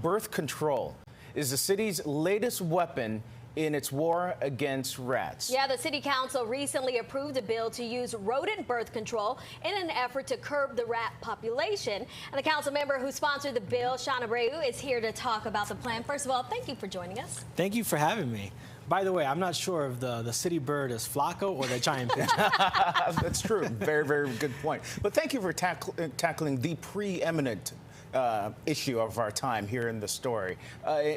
birth control is the city's latest weapon in its war against rats. Yeah, the city council recently approved a bill to use rodent birth control in an effort to curb the rat population. And the council member who sponsored the bill, Shaun Abreu, is here to talk about the plan. First of all, thank you for joining us. Thank you for having me. By the way, I'm not sure if the city bird is Flaco or the giant pigeon. That's true. Very, very good point. But thank you for tackling the preeminent issue of our time here in the story,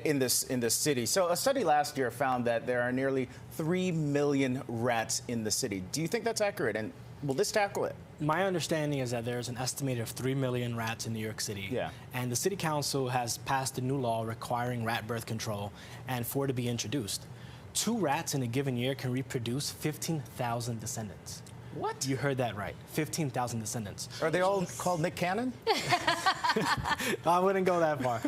in this city. So a study last year found that there are nearly 3 million rats in the city. Do you think that's accurate? And will this tackle it? My understanding is that there's an estimated of 3 million rats in New York City. Yeah. And the city council has passed a new law requiring rat birth control and for it to be introduced. 2 rats in a given year can reproduce 15,000 descendants. What? You heard that right. 15,000 descendants. Are they all called Nick Cannon? I wouldn't go that far.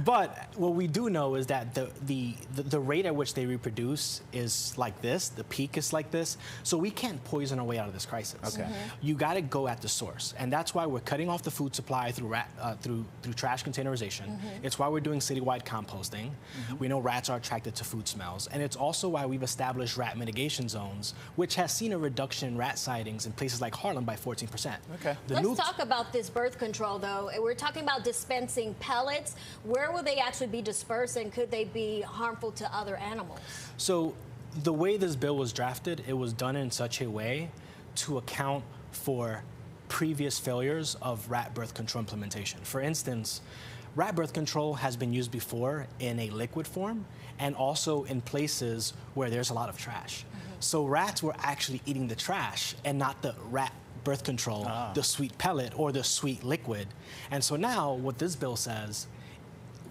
But what we do know is that the rate at which they reproduce is like this. The peak is like this. So we can't poison our way out of this crisis. Okay. You got to go at the source. And that's why we're cutting off the food supply through through trash containerization. It's why we're doing citywide composting. We know rats are attracted to food smells. And it's also why we've established rat mitigation zones, which has seen a reduction in rat sightings in places like Harlem by 14%. Okay. Let's talk about this birth control, though. We're talking about dispensing pellets. Where will they actually be dispersed, and could they be harmful to other animals? So the way this bill was drafted, it was done in such a way to account for previous failures of rat birth control implementation. For instance, rat birth control has been used before in a liquid form and also in places where there's a lot of trash. So rats were actually eating the trash and not the rat birth control, the sweet pellet or the sweet liquid. And so now what this bill says,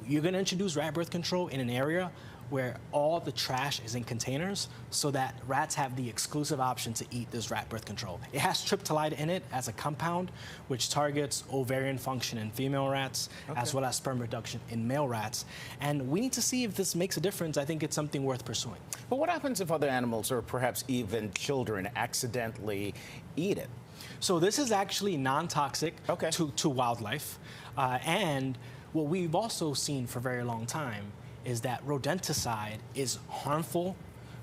you're going to introduce rat birth control in an area where all the trash is in containers so that rats have the exclusive option to eat this rat birth control. It has triptylide in it as a compound, which targets ovarian function in female rats, as well as sperm reduction in male rats. And we need to see if this makes a difference. I think it's something worth pursuing. But what happens if other animals or perhaps even children accidentally eat it? So this is actually non-toxic Okay. to wildlife. And what we've also seen for a very long time is that rodenticide is harmful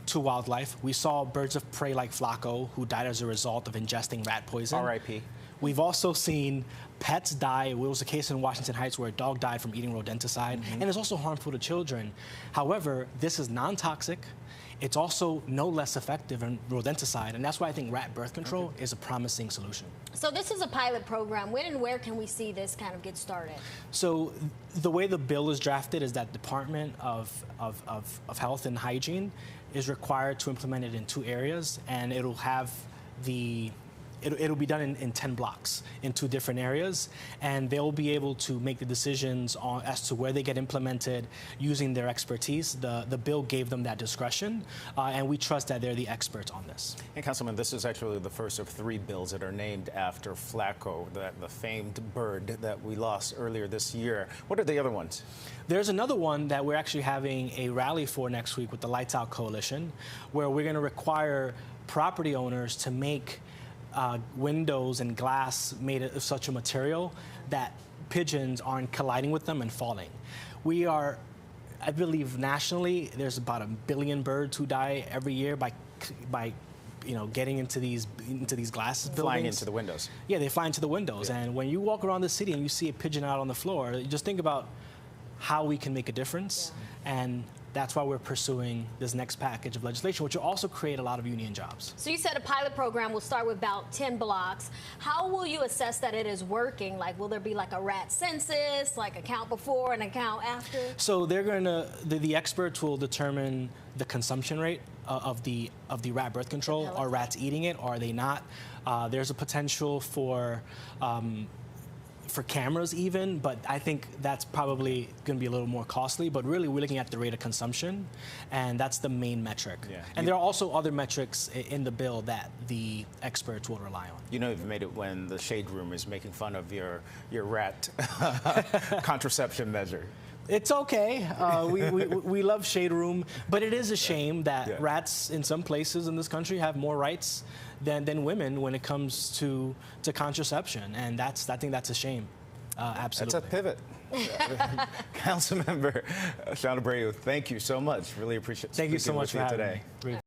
to wildlife. We saw birds of prey like Flaco who died as a result of ingesting rat poison. R.I.P. We've also seen pets die. There was a case in Washington Heights where a dog died from eating rodenticide, and it's also harmful to children. However, this is non-toxic. It's also no less effective than rodenticide, and that's why I think rat birth control is a promising solution. So this is a pilot program. When and where can we see this kind of get started? So the way the bill is drafted is that Department of Health and Hygiene is required to implement it in 2 areas, and it'll have it'll be done in 10 blocks in 2 different areas, and they'll be able to make the decisions as to where they get implemented using their expertise. The bill gave them that discretion, and we trust that they're the experts on this. And Councilman, this is actually the first of 3 bills that are named after Flaco, the famed bird that we lost earlier this year. What are the other ones? There's another one that we're actually having a rally for next week with the Lights Out Coalition, where we're going to require property owners to make windows and glass made of such a material that pigeons aren't colliding with them and falling. We are, I believe nationally, there's about 1 billion birds who die every year by getting into these glass buildings. Flying into the windows. Yeah, they fly into the windows. Yeah. And when you walk around the city and you see a pigeon out on the floor, you just think about how we can make a difference. Yeah. And that's why we're pursuing this next package of legislation, which will also create a lot of union jobs. So you said a pilot program will start with about 10 blocks. How will you assess that it is working? Like, will there be like a rat census, like a count before and a count after? So they're going to, the experts will determine the consumption rate of the rat birth control. Are rats eating it, or are they not? There's a potential for cameras even, but I think that's probably going to be a little more costly. But really, we're looking at the rate of consumption, and that's the main metric. Yeah. And there are also other metrics in the bill that the experts will rely on. You know, you've made it when the Shade Room is making fun of your rat contraception measure. It's okay. We love Shade Room, but it is a shame that rats in some places in this country have more rights than women when it comes to contraception, and I think that's a shame. Absolutely. That's a pivot. Councilmember Shaun Abreu, thank you so much. Really appreciate Thank you so much for having today. Me.